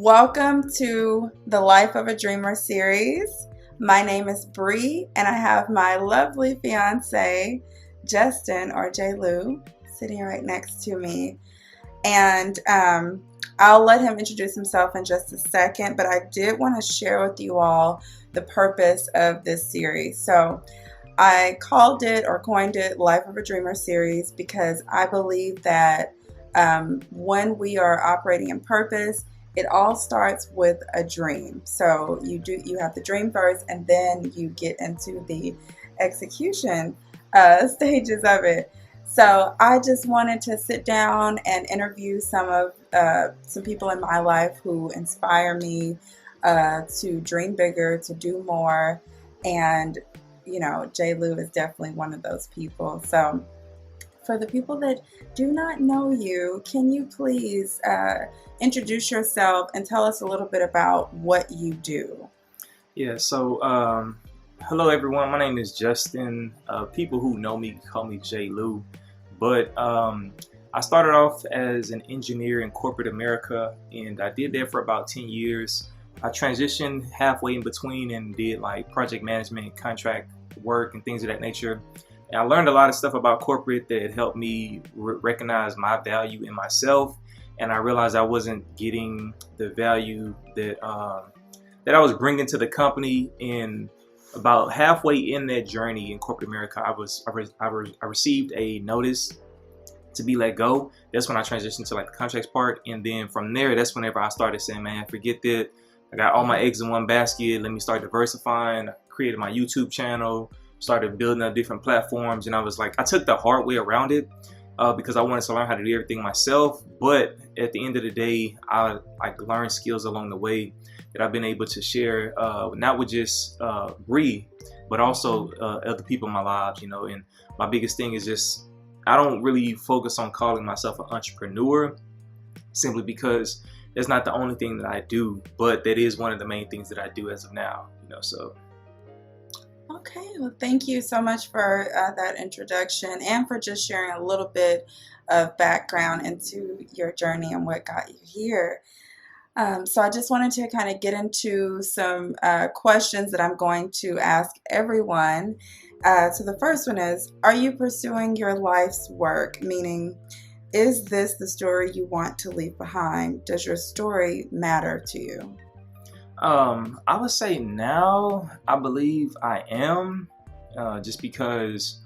Welcome to the Life of a Dreamer series. My name is Bree, and I have my lovely fiance, Justin, or J. Lou, sitting right next to me. And I'll let him introduce himself in just a second, but I did want to share with you all the purpose of this series. So I called it or coined it Life of a Dreamer series because I believe that when we are operating in purpose, it all starts with a dream. So you have the dream first, and then you get into the execution stages of it. So I just wanted to sit down and interview some people in my life who inspire me to dream bigger, to do more, and J. Lou is definitely one of those people. So for the people that do not know you, can you please introduce yourself and tell us a little bit about what you do? Yeah, so hello everyone, my name is Justin. People who know me call me J. Lou, but I started off as an engineer in corporate America, and I did that for about 10 years. I transitioned halfway in between and did like project management, contract work, and things of that nature. And I learned a lot of stuff about corporate that helped me recognize my value in myself, and I realized I wasn't getting the value that I was bringing to the company. And about halfway in that journey in corporate America, I received a notice to be let go. That's when I transitioned to like the contracts part, and then from there, that's whenever I started saying, "Man, forget that. I got all my eggs in one basket. Let me start diversifying." I created my YouTube channel, started building up different platforms, and I was like, I took the hard way around it because I wanted to learn how to do everything myself. But at the end of the day, I learned skills along the way that I've been able to share, not with just Bree, but also other people in my lives, And my biggest thing is just, I don't really focus on calling myself an entrepreneur simply because that's not the only thing that I do, but that is one of the main things that I do as of now, so. Okay, well, thank you so much for that introduction and for just sharing a little bit of background into your journey and what got you here. So I just wanted to kind of get into some questions that I'm going to ask everyone. So the first one is, are you pursuing your life's work? Meaning, is this the story you want to leave behind? Does your story matter to you? I would say now I believe I am, just because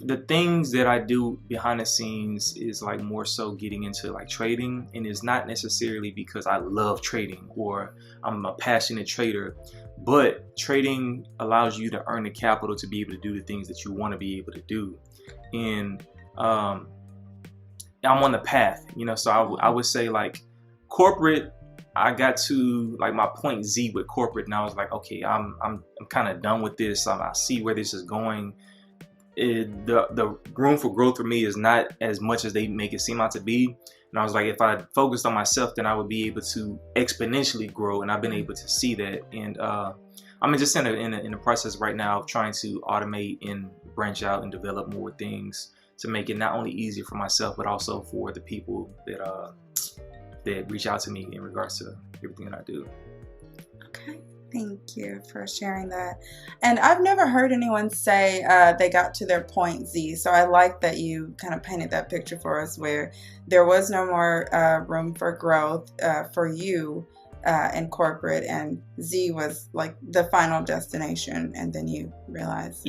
the things that I do behind the scenes is like more so getting into like trading, and it's not necessarily because I love trading or I'm a passionate trader, but trading allows you to earn the capital to be able to do the things that you want to be able to do. And I'm on the path, so I would say like corporate, I got to like my point Z with corporate, and I was like, okay, I'm kind of done with this. I see where this is going. The room for growth for me is not as much as they make it seem out to be. And I was like, if I focused on myself, then I would be able to exponentially grow, and I've been able to see that. And I'm just in a process right now of trying to automate and branch out and develop more things to make it not only easier for myself, but also for the people that reach out to me in regards to everything that I do. Okay, thank you for sharing that. And I've never heard anyone say they got to their point Z. So I like that you kind of painted that picture for us where there was no more room for growth for you in corporate, and Z was like the final destination, and then you realized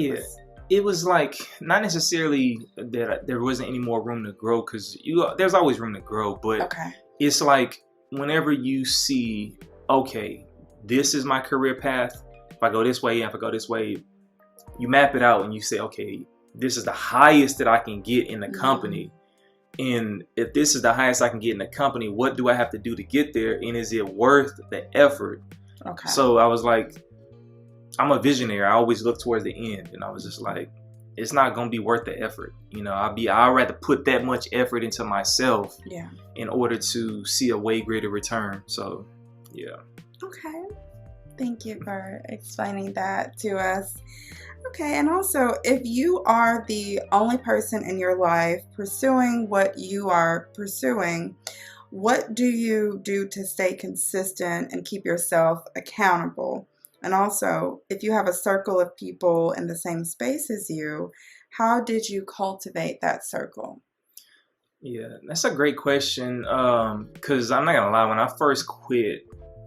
it was like not necessarily that there wasn't any more room to grow, because there's always room to grow, but okay. It's like whenever you see, okay, this is my career path. If I go this way, and if I go this way, you map it out and you say, okay, this is the highest that I can get in the company. And if this is the highest I can get in the company, what do I have to do to get there? And is it worth the effort? Okay. So I was like, I'm a visionary. I always look towards the end. And I was just like, it's not going to be worth the effort. I'd rather put that much effort into myself in order to see a way greater return. So, yeah. Okay. Thank you for explaining that to us. Okay. And also, if you are the only person in your life pursuing what you are pursuing, What do you do to stay consistent and keep yourself accountable? And also, if you have a circle of people in the same space as you, how did you cultivate that circle? Yeah, that's a great question. Because I'm not gonna lie, when I first quit,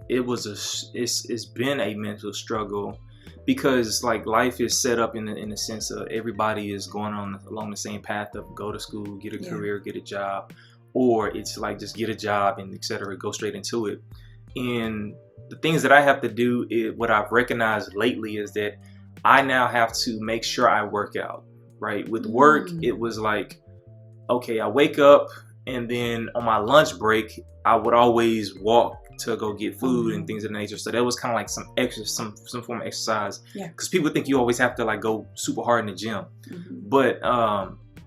it's been a mental struggle because like life is set up in the sense of everybody is going on along the same path of go to school, get a career, get a job, or it's like just get a job and etc. Go straight into it. And the things that I have to do is what I've recognized lately is that I now have to make sure I work out. Right, with work, it was like, okay, I wake up and then on my lunch break, I would always walk to go get food and things of that nature. So that was kind of like some form of exercise. Yeah. Because people think you always have to like go super hard in the gym. But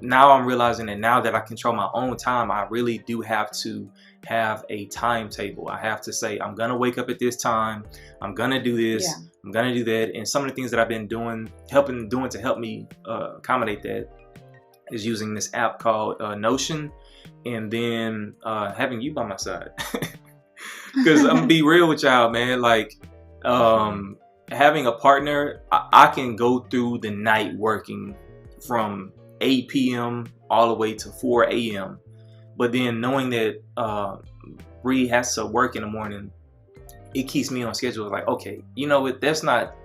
now I'm realizing that now that I control my own time, I really do have to have a timetable. I have to say, I'm going to wake up at this time. I'm going to do this. Yeah. I'm going to do that. And some of the things that I've been doing to help me accommodate that is using this app called Notion, and then having you by my side. Because I'm gonna be real with y'all, man. Like having a partner, I can go through the night working from 8 p.m. all the way to 4 a.m. But then knowing that Bree has to work in the morning, it keeps me on schedule. Like, okay, you know what? That's not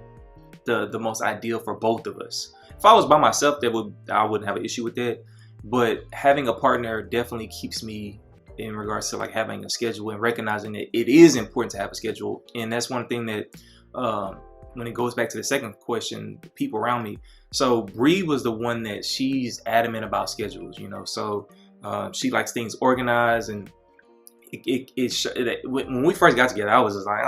the most ideal for both of us. If I was by myself, I wouldn't have an issue with that. But having a partner definitely keeps me in regards to like having a schedule and recognizing that it is important to have a schedule. And that's one thing that when it goes back to the second question, the people around me. So Bree was the one that she's adamant about schedules, you know. So she likes things organized, and when we first got together, I was just like,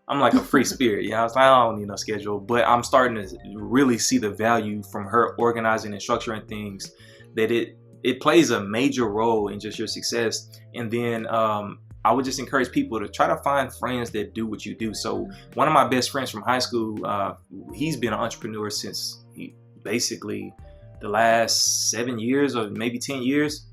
I'm like a free spirit. Yeah, I was like, I don't need no schedule. But I'm starting to really see the value from her organizing and structuring things, that it plays a major role in just your success. And then I would just encourage people to try to find friends that do what you do. So one of my best friends from high school, he's been an entrepreneur since basically the last 7 years or maybe 10 years.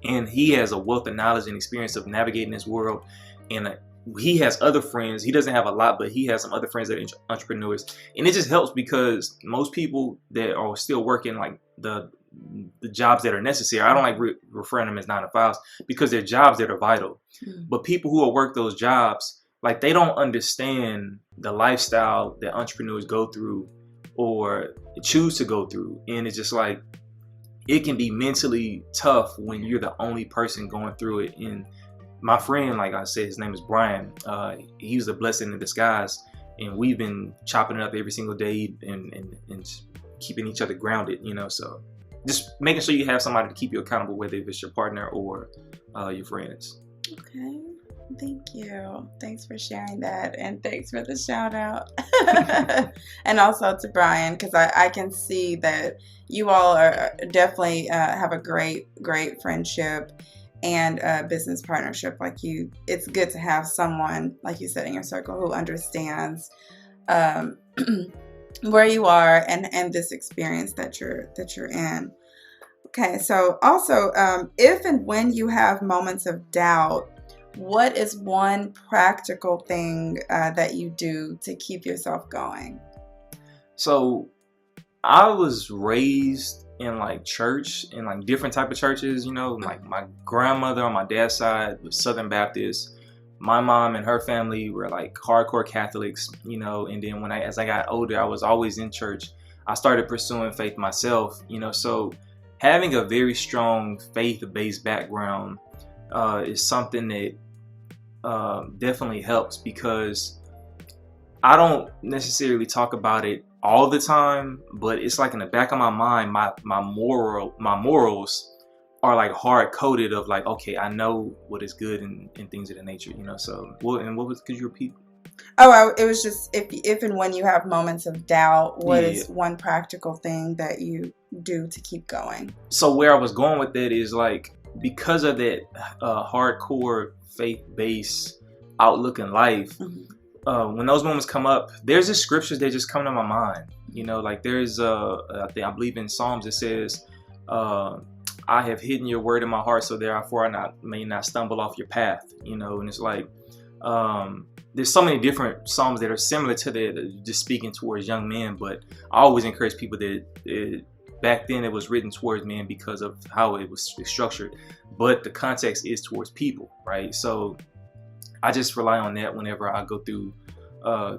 And he has a wealth of knowledge and experience of navigating this world. And he has other friends. He doesn't have a lot, but he has some other friends that are entrepreneurs. And it just helps because most people that are still working like the jobs that are necessary, I don't like referring them as 9 to 5s because they're jobs that are vital. But people who work those jobs, like they don't understand the lifestyle that entrepreneurs go through or choose to go through. And it's just like, it can be mentally tough when you're the only person going through it. And my friend, like I said, his name is Brian. He was a blessing in disguise, and we've been chopping it up every single day and keeping each other grounded, you know. So just making sure you have somebody to keep you accountable, whether it's your partner or your friends. Okay, thank you. Thanks for sharing that, and thanks for the shout out. And also to Brian, because I can see that you all are definitely have a great friendship and a business partnership. Like it's good to have someone, like you said, in your circle who understands where you are and this experience that you're in. Okay, so also if and when you have moments of doubt, what is one practical thing that you do to keep yourself going? So I was raised in like church, in like different type of churches, you know. Like my grandmother on my dad's side was Southern Baptist. My mom and her family were like hardcore Catholics, you know. And then as I got older, I was always in church. I started pursuing faith myself, you know. So having a very strong faith-based background is something that definitely helps, because I don't necessarily talk about it all the time, but it's like in the back of my mind, my morals are like hard coded of like, okay, I know what is good and things of that nature, you know. So could you repeat? It was just if and when you have moments of doubt, what is one practical thing that you do to keep going? So where I was going with that is like, because of that hardcore faith-based outlook in life, when those moments come up, there's just scriptures that just come to my mind. You know, like there's I believe in Psalms it says, I have hidden your word in my heart, so therefore may not stumble off your path, you know. And it's like, there's so many different psalms that are similar to that, just speaking towards young men. But I always encourage people that back then it was written towards men because of how it was structured, but the context is towards people, right? So I just rely on that whenever I go through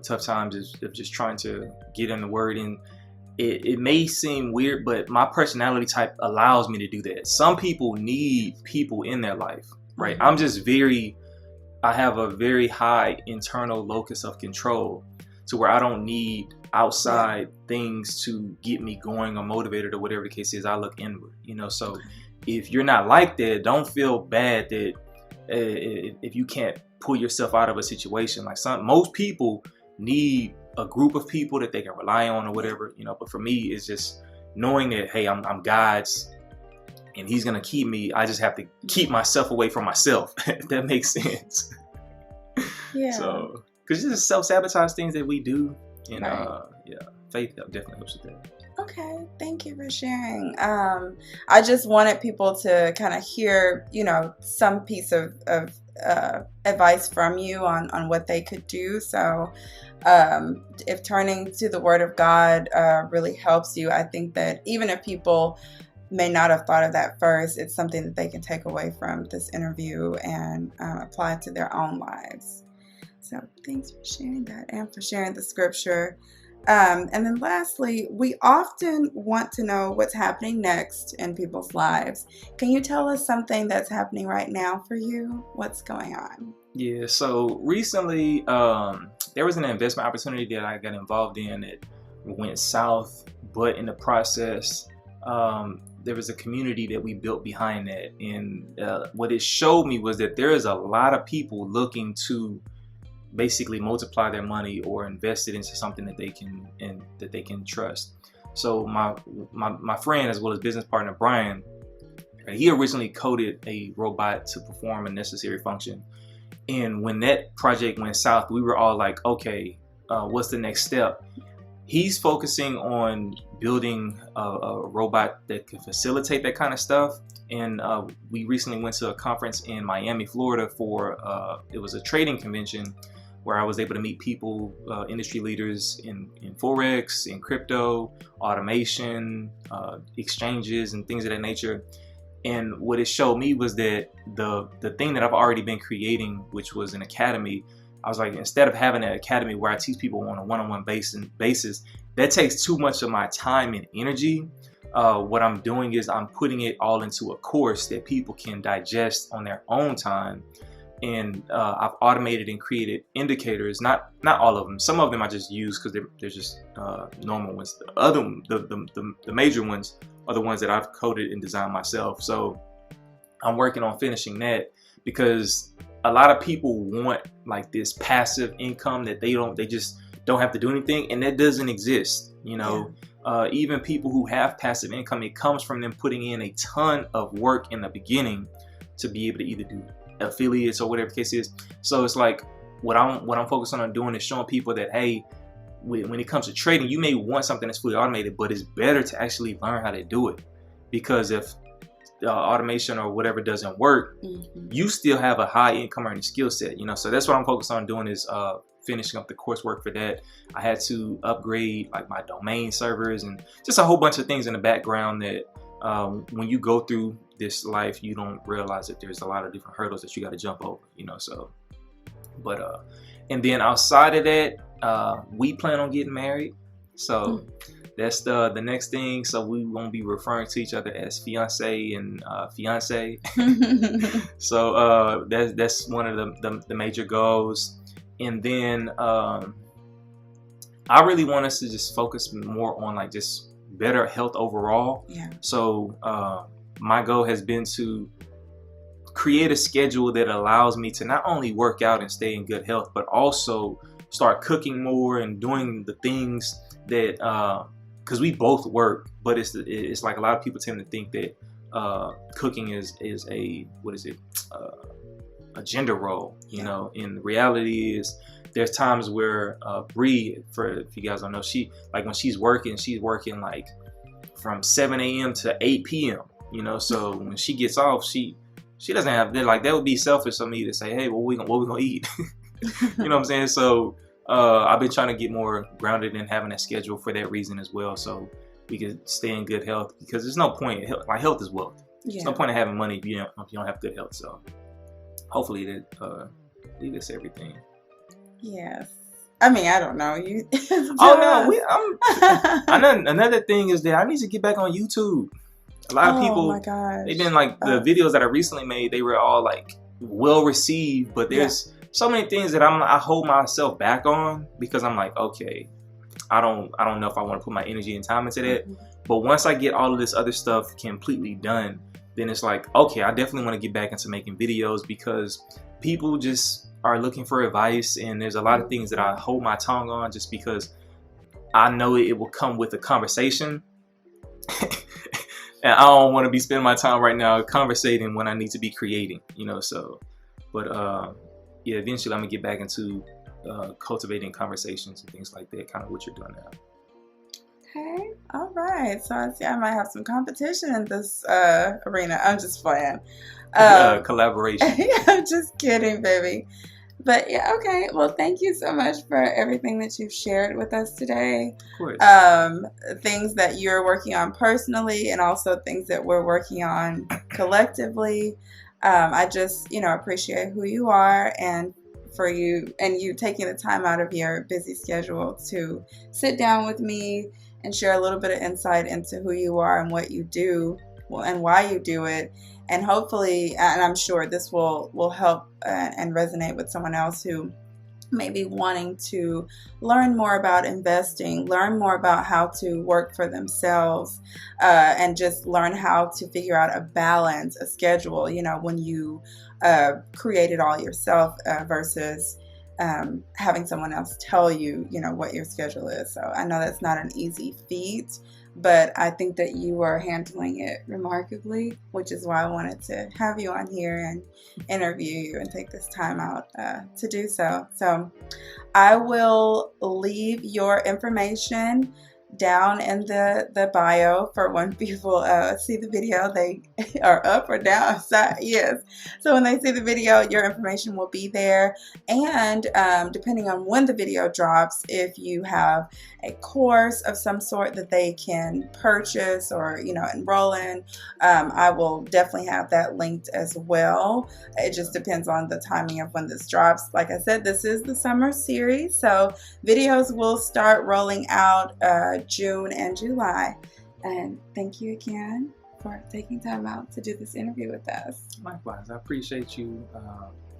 tough times, of just trying to get in the word. And it may seem weird, but my personality type allows me to do that. Some people need people in their life, right? Mm-hmm. I have a very high internal locus of control, to where I don't need outside things to get me going or motivated or whatever the case is. I look inward, you know. So if you're not like that, don't feel bad that if you can't pull yourself out of a situation. Like most people need a group of people that they can rely on or whatever, you know. But for me, it's just knowing that, hey, I'm God's, and He's gonna keep me. I just have to keep myself away from myself. If that makes sense. Yeah. So, because it's just self-sabotage things that we do, and faith definitely helps with that. Okay, thank you for sharing. I just wanted people to kind of hear, you know, some piece of advice from you on what they could do. So if turning to the Word of God really helps you, I think that even if people may not have thought of that first, it's something that they can take away from this interview and apply to their own lives. So thanks for sharing that and for sharing the scripture. And then lastly, we often want to know what's happening next in people's lives. Can you tell us something that's happening right now for you? What's going on? Yeah, so recently there was an investment opportunity that I got involved in that went south, but in the process, there was a community that we built behind that. And what it showed me was that there is a lot of people looking to basically multiply their money or invest it into something that they can trust. So my friend, as well as business partner Brian, he originally coded a robot to perform a necessary function. And when that project went south, we were all like, okay, what's the next step? He's focusing on building a robot that can facilitate that kind of stuff. And we recently went to a conference in Miami, Florida for it was a trading convention where I was able to meet people, industry leaders in Forex, in crypto, automation, exchanges, and things of that nature. And what it showed me was that the thing that I've already been creating, which was an academy, I was like, instead of having an academy where I teach people on a one-on-one basis, that takes too much of my time and energy. What I'm doing is I'm putting it all into a course that people can digest on their own time. And I've automated and created indicators, not all of them. Some of them I just use because they're just normal ones. The major ones are the ones that I've coded and designed myself. So I'm working on finishing that, because a lot of people want like this passive income that they just don't have to do anything, and that doesn't exist. You know, even people who have passive income, it comes from them putting in a ton of work in the beginning to be able to either do affiliates or whatever the case is. So it's like what I'm focusing on doing is showing people that, hey, when it comes to trading, you may want something that's fully automated, but it's better to actually learn how to do it, because if automation or whatever doesn't work, you still have a high income earning skill set, you know. So that's what I'm focused on doing, is finishing up the coursework for that. I had to upgrade like my domain servers and just a whole bunch of things in the background that when you go through this life, you don't realize that there's a lot of different hurdles that you got to jump over, you know. So, but and then outside of that, we plan on getting married. So that's the next thing. So we won't be referring to each other as fiance and fiance. So that's one of the major goals. And then I really want us to just focus more on like just better health overall. Yeah. So my goal has been to create a schedule that allows me to not only work out and stay in good health, but also start cooking more and doing the things that because we both work, but it's like a lot of people tend to think that cooking is a a gender role, you know. And the reality is there's times where Bree, if you guys don't know, she like when she's working like from 7 a.m. to 8 p.m. you know. So when she gets off, she doesn't have that. Like, that would be selfish of me to say, hey, well, what we gonna eat? You know what I'm saying? So I've been trying to get more grounded in having a schedule for that reason as well, so we can stay in good health, because there's no point. Like, health is wealth. There's no point in having money if you don't have good health. So hopefully that lead us everything. Yes. I mean, I don't know. You. Oh no, I know another thing is that I need to get back on YouTube. A lot of people, my gosh, they've been like, the videos that I recently made, they were all like well received, but there's so many things that I hold myself back on, because I'm like, okay, I don't know if I want to put my energy and time into that. But once I get all of this other stuff completely done, then it's like, okay, I definitely want to get back into making videos, because people just are looking for advice, and there's a lot of things that I hold my tongue on just because I know it will come with a conversation. And I don't want to be spending my time right now conversating when I need to be creating, you know. So, but yeah, eventually I'm gonna get back into cultivating conversations and things like that, kind of what you're doing now. Okay, all right. So I see I might have some competition in this arena. I'm just playing. Collaboration. Yeah, I'm just kidding, baby. But yeah, okay. Well, thank you so much for everything that you've shared with us today. Of course. Things that you're working on personally, and also things that we're working on collectively. I just, appreciate who you are, and for you taking the time out of your busy schedule to sit down with me and share a little bit of insight into who you are and what you do, and why you do it. And hopefully, and I'm sure this will help and resonate with someone else who may be wanting to learn more about investing, learn more about how to work for themselves, and just learn how to figure out a balance, a schedule, when you create it all yourself versus having someone else tell you, what your schedule is. So I know that's not an easy feat, but I think that you are handling it remarkably, which is why I wanted to have you on here and interview you and take this time out to do so. So I will leave your information down in the bio for when people see the video. They are up or down. Yes. So when they see the video, your information will be there. And depending on when the video drops, if you have a course of some sort that they can purchase or enroll in, I will definitely have that linked as well. It just depends on the timing of when this drops. Like I said, this is the summer series, so videos will start rolling out June and July. And thank you again for taking time out to do this interview with us. Likewise, I appreciate you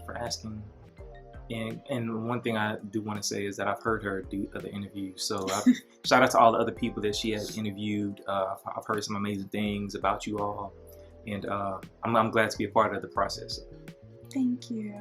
for asking. And one thing I do want to say is that I've heard her do other interviews. So shout out to all the other people that she has interviewed. I've heard some amazing things about you all. And I'm glad to be a part of the process. Thank you.